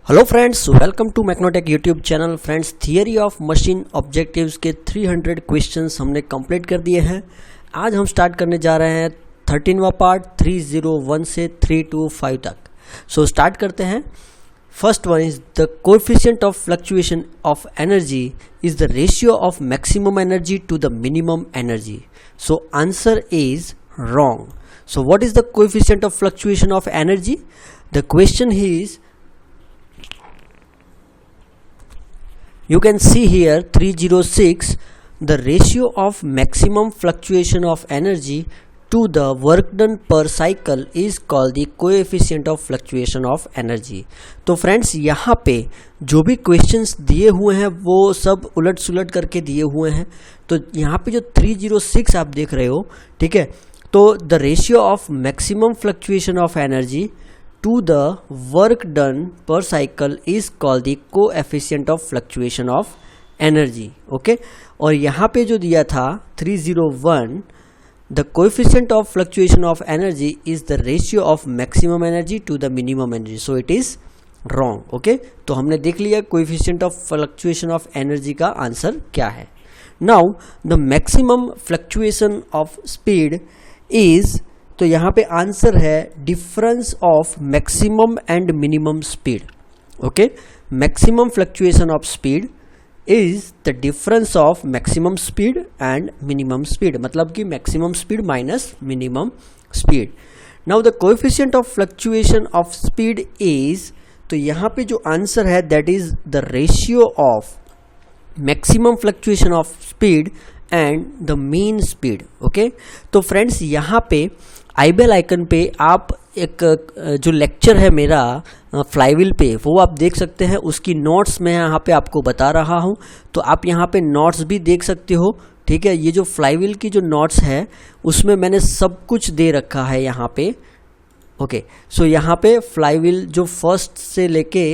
Hello friends, welcome to Macnotech YouTube channel. Friends, theory of machine objectives के 300 questions हमने complete कर दिए हैं। आज हम स्टार्ट करने जा रहे हैं 13वां पार्ट 301 से 325 तक। सो स्टार्ट करते हैं। First one is the coefficient of fluctuation of energy is the ratio of maximum energy to the minimum energy. So answer is wrong. So what is the coefficient of fluctuation of energy? The question is, you can see here 306, the ratio of maximum fluctuation of energy to the work done per cycle is called the coefficient of fluctuation of energy। तो friends, यहाँ पे जो भी questions दिए हुए हैं वो सब उलट सुलट करके दिए हुए हैं। तो यहाँ पे जो 306 आप देख रहे हो, ठीक है, तो the ratio of maximum fluctuation of energy to the work done per cycle is called the coefficient of fluctuation of energy। Okay, और यहाँ पे जो दिया था 301, the coefficient of fluctuation of energy is the ratio of maximum energy to the minimum energy, so it is wrong। Okay, तो हमने देख लिया coefficient of fluctuation of energy का आंसर क्या है। Now the maximum fluctuation of speed is, तो यहाँ पे आंसर है difference of maximum and minimum speed. Okay, maximum fluctuation of speed is the difference of maximum speed and minimum speed, मतलब कि maximum speed minus minimum speed. Now the coefficient of fluctuation of speed is, तो यहाँ पे जो answer है that is the ratio of maximum fluctuation of speed and the mean speed. Okay, तो friends यहाँ पे आई बेल आइकन पे आप एक जो लेक्चर है मेरा फ्लाईव्हील पे, वो आप देख सकते हैं। उसकी नोट्स मैं यहाँ पे आपको बता रहा हूँ, तो आप यहाँ पे नोट्स भी देख सकते हो। ठीक है, ये जो फ्लाईव्हील की जो नोट्स है उसमें मैंने सब कुछ दे रखा है यहाँ पे। ओके, सो यहाँ पे फ्लाईव्हील जो फर्स्ट से लेके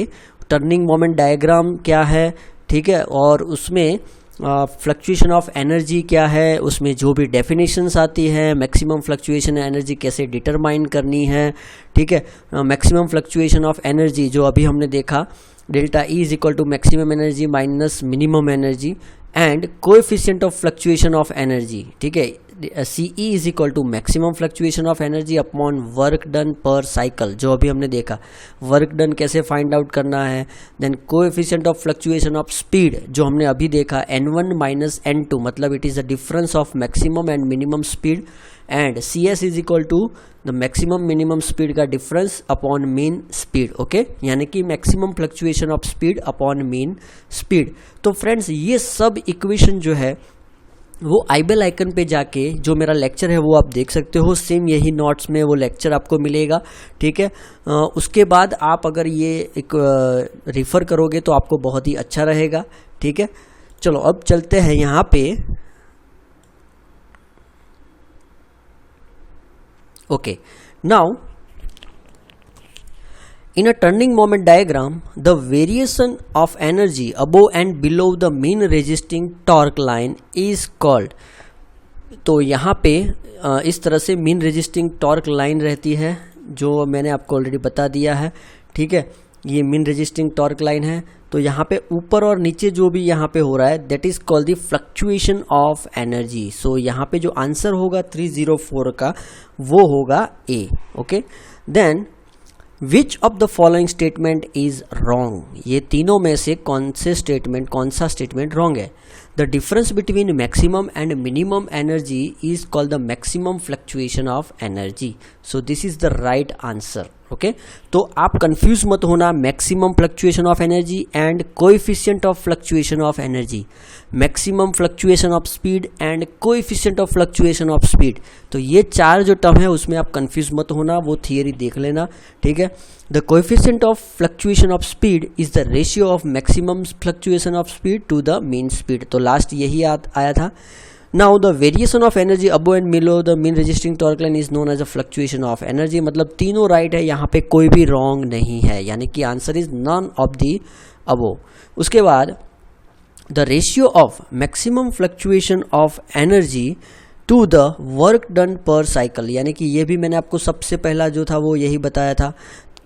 टर्निंग मोमेंट डायग्राम क्या है, ठीक है, और उसमें फ्लक्चुएशन ऑफ एनर्जी क्या है, उसमें जो भी डेफिनेशंस आती है, मैक्सिमम फ्लक्चुएशन एनर्जी कैसे डिटरमाइन करनी है, ठीक है, मैक्सिमम फ्लक्चुएशन ऑफ एनर्जी जो अभी हमने देखा, delta E is equal to maximum energy minus minimum energy and coefficient of fluctuation of energy, ठीक है, C E is equal to maximum fluctuation of energy upon work done per cycle, जो अभी हमने देखा, वर्क डन कैसे find out करना है। Then coefficient of fluctuation of speed जो हमने अभी देखा, n1 माइनस n2, मतलब it is the difference of maximum and minimum speed, and C S is equal to the maximum minimum speed का difference upon mean speed. Okay, यानी कि maximum fluctuation of speed upon mean speed. तो friends, ये सब equation जो है वो आई bell icon पे जाके जो मेरा लेक्चर है वो आप देख सकते हो। सेम यही नोट्स में वो लेक्चर आपको मिलेगा। ठीक है, उसके बाद आप अगर ये एक रिफ़र करोगे तो आपको बहुत ही अच्छा रहेगा। ठीक है, चलो अब चलते हैं यहाँ पे। Okay, now in a turning moment diagram, the variation of energy above and below the mean resisting torque line is called, तो यहाँ पे इस तरह से मीन रेजिस्टिंग टॉर्क लाइन रहती है जो मैंने आपको ऑलरेडी बता दिया है। ठीक है, ये मीन रेजिस्टिंग टॉर्क लाइन है। तो यहाँ पे ऊपर और नीचे जो भी यहाँ पे हो रहा है that is called the fluctuation of energy. So यहाँ पे जो आंसर होगा 304 का वो होगा A. Okay, then which of the following statement is wrong, ये तीनों में से कौन सा स्टेटमेंट रॉन्ग है? The difference between maximum and minimum energy is called the maximum fluctuation of energy. So this is the right answer. Okay, तो आप confuse मत होना, maximum fluctuation of energy and coefficient of fluctuation of energy, maximum fluctuation of speed and coefficient of fluctuation of speed. तो ये चार जो term है उसमें आप कंफ्यूज मत होना, वो थियरी देख लेना। ठीक है, the coefficient of fluctuation of speed is the ratio of maximum fluctuation of speed to the mean speed. तो लास्ट यही आया था। Now the variation of energy above and below the mean resisting torque line is known as a fluctuation of energy, मतलब तीनों right है, यहाँ पे कोई भी रॉन्ग नहीं है, यानी कि answer is none of the above. उसके बाद the ratio of maximum fluctuation of energy to the work done per cycle, यानी कि ये भी मैंने आपको सबसे पहला जो था वो यही बताया था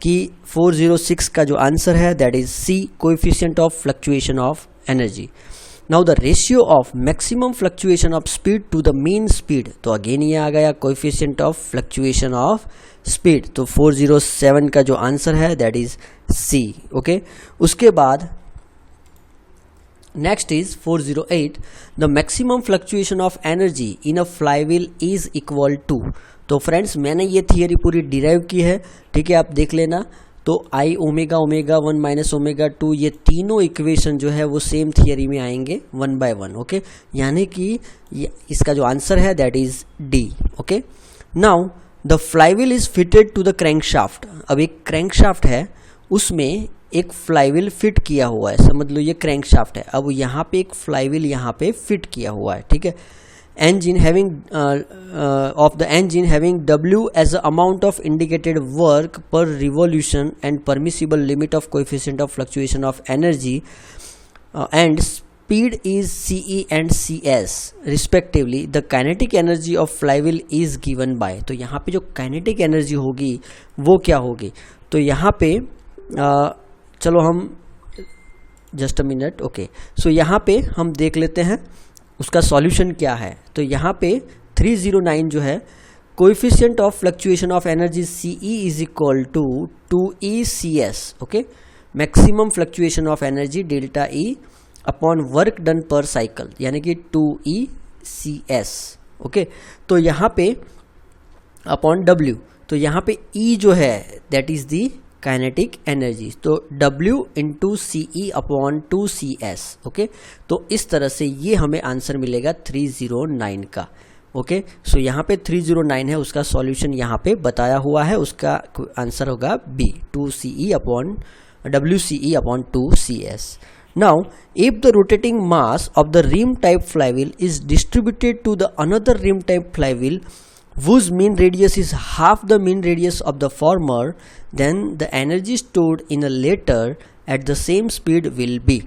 कि 406 का जो आंसर है that is C, coefficient of fluctuation of energy. Now the ratio of maximum fluctuation of speed to the mean speed, तो अगेन ये आ गया coefficient of fluctuation of speed, तो 407 का जो आंसर है दैट इज सी। ओके, उसके बाद next is 408, the maximum fluctuation of energy in a flywheel is equal to. तो फ्रेंड्स मैंने ये थियरी पूरी डिराइव की है, ठीक है, आप देख लेना। तो आई ओमेगा ओमेगा 1 माइनस ओमेगा 2 ये तीनों इक्वेशन जो है वो सेम थियरी में आएंगे 1 बाय 1। ओके, यानी कि इसका जो आंसर है that is D. Okay, now the flywheel is fitted to the crankshaft. अब एक क्रैंकशाफ्ट है, उसमें एक फ्लाईव्हील फिट किया हुआ है, समझ लो ये क्रैंकशाफ्ट है। अब यहाँ पे एक फ्लाईव्हील यहाँ पे फिट किया हुआ है, ठीक है। engine having of the engine having W as the amount of indicated work per revolution and permissible limit of coefficient of fluctuation of energy and speed is CE and CS respectively. The kinetic energy of flywheel is given by, तो यहाँ पे जो kinetic energy होगी वो क्या होगी, तो यहाँ पे चलो हम जस्ट अ मिनट। ओके, सो यहाँ पे हम देख लेते हैं उसका सॉल्यूशन क्या है। तो यहाँ पे 309 जो है coefficient of fluctuation of energy CE is equal to 2ECS। Okay, maximum fluctuation of energy delta E upon work done per cycle, यानी कि 2ECS। ओके, तो यहाँ पे अपॉन W, तो यहाँ पे E जो है that is the kinetic energy, तो W into CE upon 2CS। Okay, तो इस तरह से ये हमें आंसर मिलेगा 309 का। ओके, सो यहाँ पे 309 है, उसका सॉल्यूशन यहाँ पे बताया हुआ है, उसका आंसर होगा B, 2CE upon WCE upon 2CS। Now, if the rotating mass of the rim type flywheel is distributed to the another rim type flywheel whose mean radius is half the mean radius of the former, then the energy stored in a later at the same speed will be।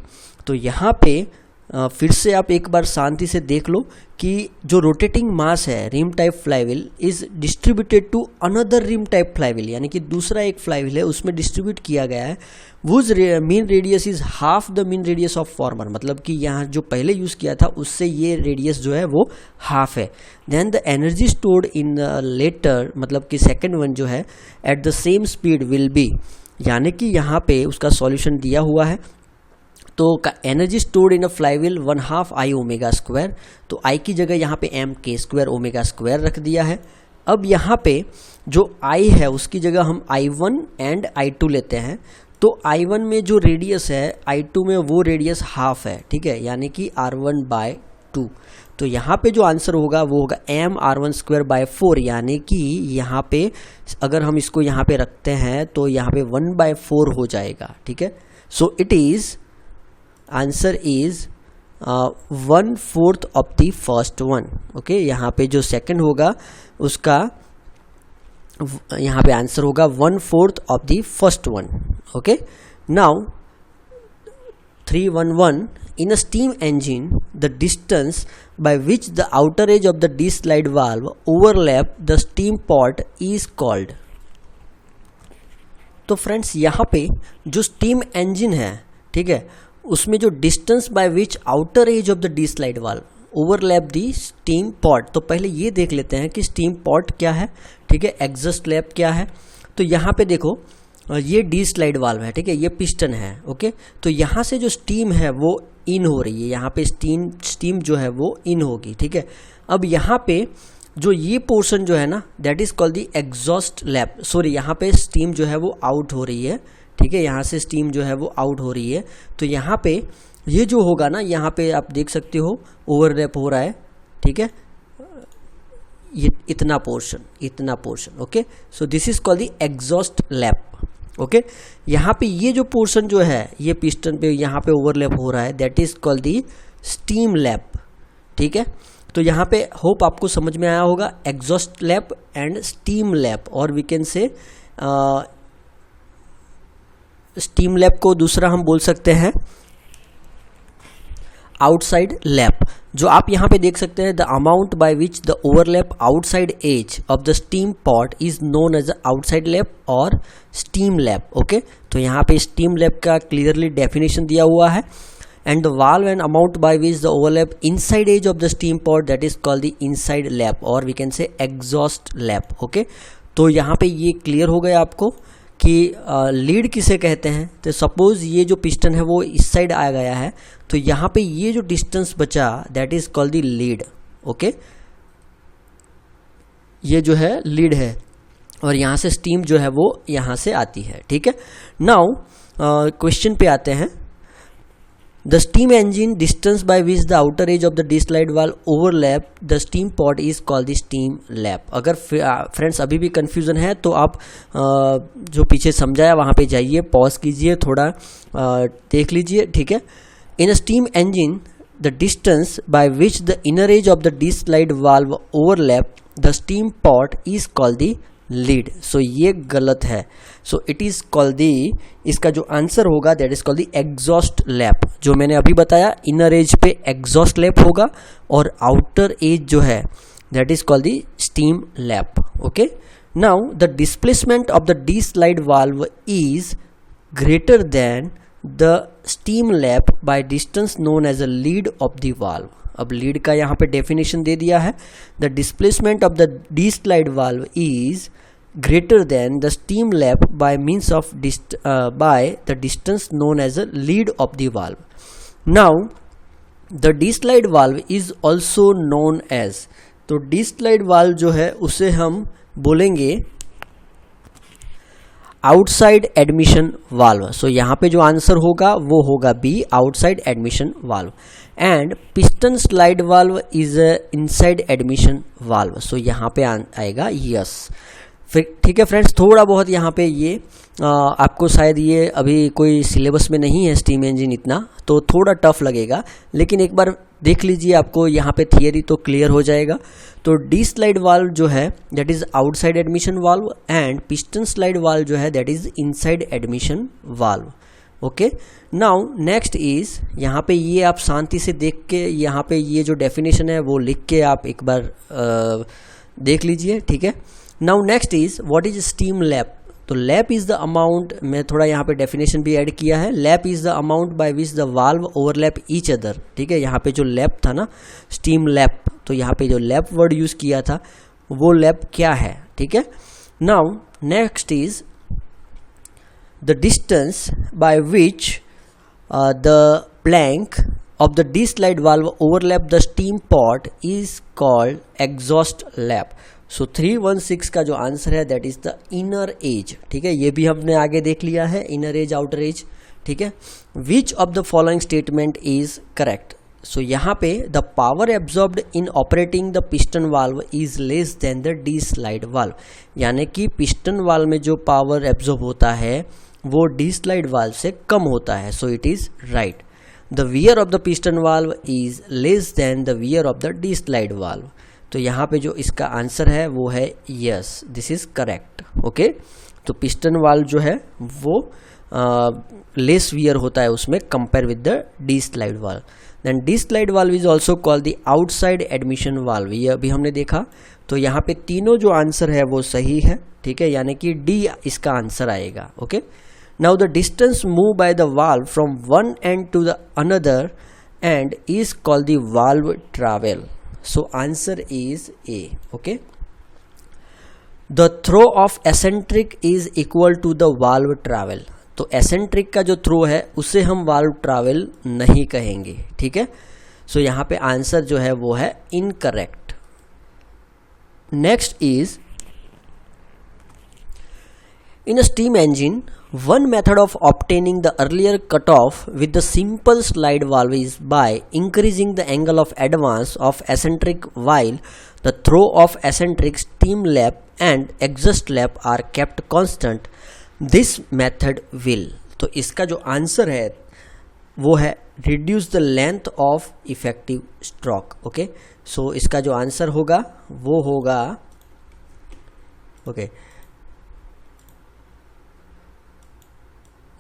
तो यहाँ पे फिर से आप एक बार शांति से देख लो कि जो रोटेटिंग मास है rim type flywheel is distributed to another rim type flywheel, यानी कि दूसरा एक फ्लाईव्हील है उसमें डिस्ट्रीब्यूट किया गया है। Was mean radius is half the mean radius of former, मतलब कि यहाँ जो पहले यूज़ किया था उससे ये रेडियस जो है वो हाफ है। Then the energy stored in the latter, मतलब कि सेकेंड वन जो है at the same speed will be, यानी कि यहाँ पे उसका सॉल्यूशन दिया हुआ है। तो energy stored in a flywheel 1/2 I omega square, तो I की जगह यहाँ पे m k square omega square रख दिया है। अब यहाँ पे जो I है उसकी जगह हम I1 एंड I2 लेते हैं, तो I1 में जो रेडियस है I2 में वो रेडियस हाफ है, ठीक है, यानी कि R1/2। तो यहाँ पे जो आंसर होगा वो होगा m R1²/4, यानी कि यहाँ पे अगर हम इसको यहाँ पे रखते हैं तो यहाँ पे 1/4 हो जाएगा, ठीक है। So it is answer is 1/4 of the first one. Okay, यहाँ पे जो सेकंड होगा उसका यहाँ पे आंसर होगा 1/4 of the first one. Okay, now 311, in a steam engine the distance by which the outer edge of the D-slide valve overlap the steam pot is called। तो friends यहाँ पे जो स्टीम इंजन है, ठीक है, उसमें जो distance by which outer as of the D slide valve overlap the steam pot, तो पहले ये देख लेते हैं कि स्टीम पॉट क्या है, ठीक है, एग्जॉस्ट लैप क्या है। तो यहाँ पे देखो ये डी स्लाइड वाल्व है, ठीक है, ये पिस्टन है। ओके, तो यहाँ से जो स्टीम है वो इन हो रही है, यहाँ पे स्टीम जो है वो इन होगी, ठीक है। अब यहाँ पे जो ये पोर्शन जो है ना that is called the exhaust lap, sorry यहाँ पे स्टीम जो है वो आउट हो रही है, ठीक है, यहाँ से स्टीम जो है वो आउट हो रही है। तो यहाँ पे ये जो होगा ना, यहाँ पे आप देख सकते हो ओवरलैप हो रहा है, ठीक है, ये इतना portion. Okay, so this is called the exhaust lap. Okay, यहाँ पे ये जो पोर्शन जो है ये पिस्टन पे यहाँ पे ओवरलैप हो रहा है, that is called the steam lap, ठीक है। तो यहाँ पे होप आपको समझ में आया होगा exhaust lap and steam lap, और we can say steam lap को दूसरा हम बोल सकते हैं आउटसाइड लैप। जो आप यहाँ पे देख सकते हैं, the amount by which the overlap outside edge of the steam port is known as outside lap और स्टीम लैप। ओके, तो यहाँ पे स्टीम लैप का क्लियरली डेफिनेशन दिया हुआ है। And the valve and amount by which the overlap inside edge of the steam port that is called the inside lap और we can say exhaust lap. Okay, तो यहाँ पे ये clear हो गया आपको कि लीड किसे कहते हैं। तो सपोज ये जो पिस्टन है वो इस साइड आ गया है, तो यहाँ पे ये जो डिस्टेंस बचा that is called the lead. Okay, ये जो है लीड है और यहाँ से स्टीम जो है वो यहाँ से आती है। ठीक है, नाउ क्वेश्चन पे आते हैं। The steam engine distance by which the outer edge of the D-slide valve overlap the steam pot is called the steam lap। अगर फ्रेंड्स अभी भी कन्फ्यूज़न है तो आप जो पीछे समझाया वहाँ पे जाइए, पॉज कीजिए, थोड़ा देख लीजिए। ठीक है, इन a steam engine the distance by which the inner edge of the D-slide valve overlap the steam pot is called the lead. So ये गलत है। So it is called the, इसका जो आंसर होगा that is called the exhaust lap. जो मैंने अभी बताया इनर एज पे एग्जॉस्ट लैप होगा और आउटर एज जो है that is called the steam lap. Okay, now the displacement of the D slide valve is greater than the steam lap by distance known as a lead of the valve. अब lead का यहाँ पे definition दे दिया है, the displacement of the D slide valve is greater than the steam lap by means of by the distance known as a lead of the valve. Now the D-slide valve is also known as, तो D-slide valve जो है उसे हम बोलेंगे outside admission valve. So यहाँ पे जो answer होगा वो होगा B, outside admission valve. And piston slide valve is inside admission valve. So यहाँ पे आएगा यस। फिर ठीक है फ्रेंड्स, थोड़ा बहुत यहाँ पे ये आपको शायद ये अभी कोई सिलेबस में नहीं है स्टीम इंजन इतना, तो थोड़ा टफ लगेगा, लेकिन एक बार देख लीजिए, आपको यहाँ पे थियरी तो क्लियर हो जाएगा। तो डी स्लाइड वाल्व जो है that is outside admission valve and piston slide valve जो है that is inside admission valve. Okay, now next is, यहाँ पे ये आप शांति से देख के यहाँ पे ये जो डेफिनेशन है वो लिख के आप एक बार देख लीजिए। ठीक है, now next is what is steam lap. तो लैप इज द अमाउंट, मैं थोड़ा यहाँ पे डेफिनेशन भी ऐड किया है, lap is the amount by which the valve overlap each other. ठीक है, यहाँ पे जो लैप था ना स्टीम लैप, तो यहाँ पे जो लैप वर्ड यूज किया था वो लैप क्या है। ठीक है, now next is the distance by which the plank of the D-slide valve overlap the steam pot is called exhaust lap। सो 316 का जो आंसर है that is the inner as. ठीक है, ये भी हमने आगे देख लिया है, इनर एज आउटर एज। ठीक है, which of the following statement is correct. So यहाँ पे the power absorbed in operating the piston valve is less than the D slide valve, यानी कि पिस्टन वाल्व में जो पावर एब्जॉर्ब होता है वो डी स्लाइड वाल्व से कम होता है। So it is right. The wear of the piston valve is less than the wear of the D slide valve. तो यहाँ पे जो इसका आंसर है वो है yes, this is correct. Okay, तो पिस्टन वाल्व जो है वो लेस वियर होता है उसमें compare with the D slide valve. Then D slide valve is also called the outside admission valve, ये अभी हमने देखा। तो यहाँ पे तीनों जो आंसर है वो सही है। ठीक है, यानी कि डी इसका आंसर आएगा। Okay, now the distance moved by the valve from one end to the another end is called the valve travel। so answer is A। okay, the throw of eccentric is equal to the valve travel। तो eccentric का जो throw है उसे हम valve travel नहीं कहेंगे। ठीक है, सो यहाँ पे आंसर जो है वो है incorrect. Next is, in a steam engine one method of obtaining the earlier cutoff with the simple slide valve is by increasing the angle of advance of eccentric while the throw of eccentric, steam lap and exhaust lap are kept constant। this method will, तो इसका जो answer है वो है reduce the length of effective stroke। Okay, so इसका जो answer होगा वो होगा ओके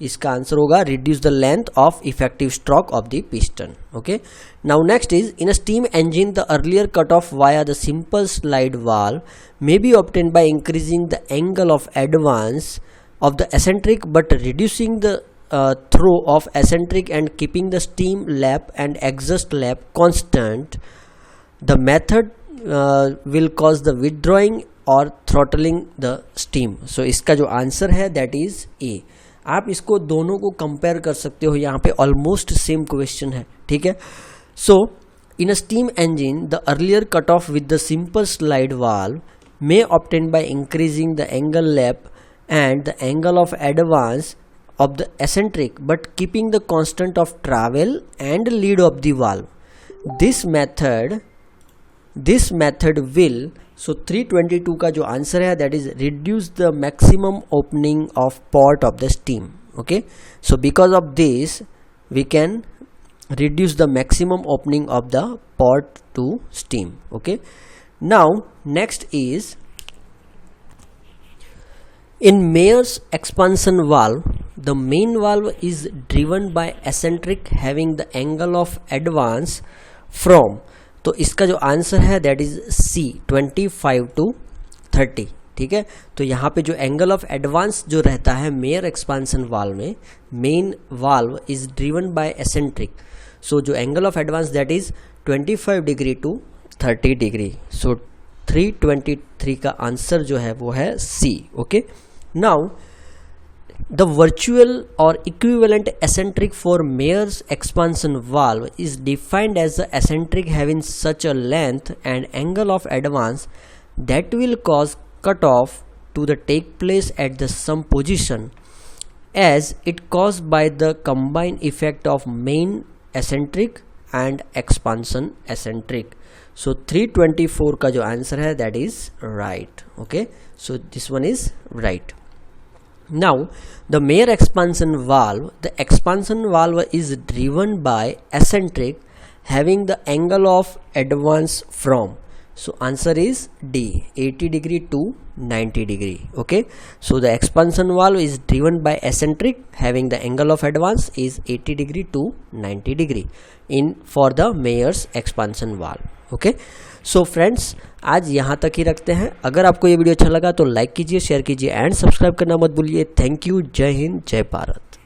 इसका आंसर होगा reduce the length of effective stroke of the piston. Okay. Now next is, in a steam engine the earlier cutoff via the simple slide valve may be obtained by increasing the angle of advance of the eccentric but reducing the throw of eccentric and keeping the steam lap and exhaust lap constant. The method will cause the withdrawing और throttling the steam. सो इसका जो answer है that is a. आप इसको दोनों को compare कर सकते हो, यहाँ पे ऑलमोस्ट सेम क्वेश्चन है. ठीक है. So in a steam engine the earlier cut off with the simple slide valve may obtain by increasing the angle lap and the angle of advance of the eccentric but keeping the constant of travel and lead of the valve. This method will, so 322 का जो answer है that is reduce the maximum opening of port of the steam. Okay, so because of this we can reduce the maximum opening of the port to steam. Okay, now next is, in Mayer's expansion valve, the main valve is driven by eccentric having the angle of advance from, तो इसका जो answer है that is C 25 to 30. ठीक है. तो यहाँ पे जो एंगल ऑफ एडवांस जो रहता है मेयर एक्सपांसन वाल्व में, main valve is driven by eccentric. So जो angle of advance that is 25 degree to 30 degree. So 323 का आंसर जो है वो है C. Okay. Now the virtual or equivalent eccentric for Mayer's expansion valve is defined as the eccentric having such a length and angle of advance that will cause cutoff to the take place at the some position as it caused by the combined effect of main eccentric and expansion eccentric. So 324 का जो answer है that is right. Okay, so this one is right. Now the Mayer expansion valve, the expansion valve is driven by eccentric having the angle of advance from, so answer is D 80 degree to 90 degree. Okay, so the expansion valve is driven by eccentric having the angle of advance is 80 degree to 90 degree in for the Mayer's expansion valve. Okay, so friends आज यहाँ तक ही रखते हैं. अगर आपको ये video अच्छा लगा तो लाइक कीजिए, शेयर कीजिए एंड सब्सक्राइब करना मत भूलिए. Thank you. जय हिंद, जय भारत.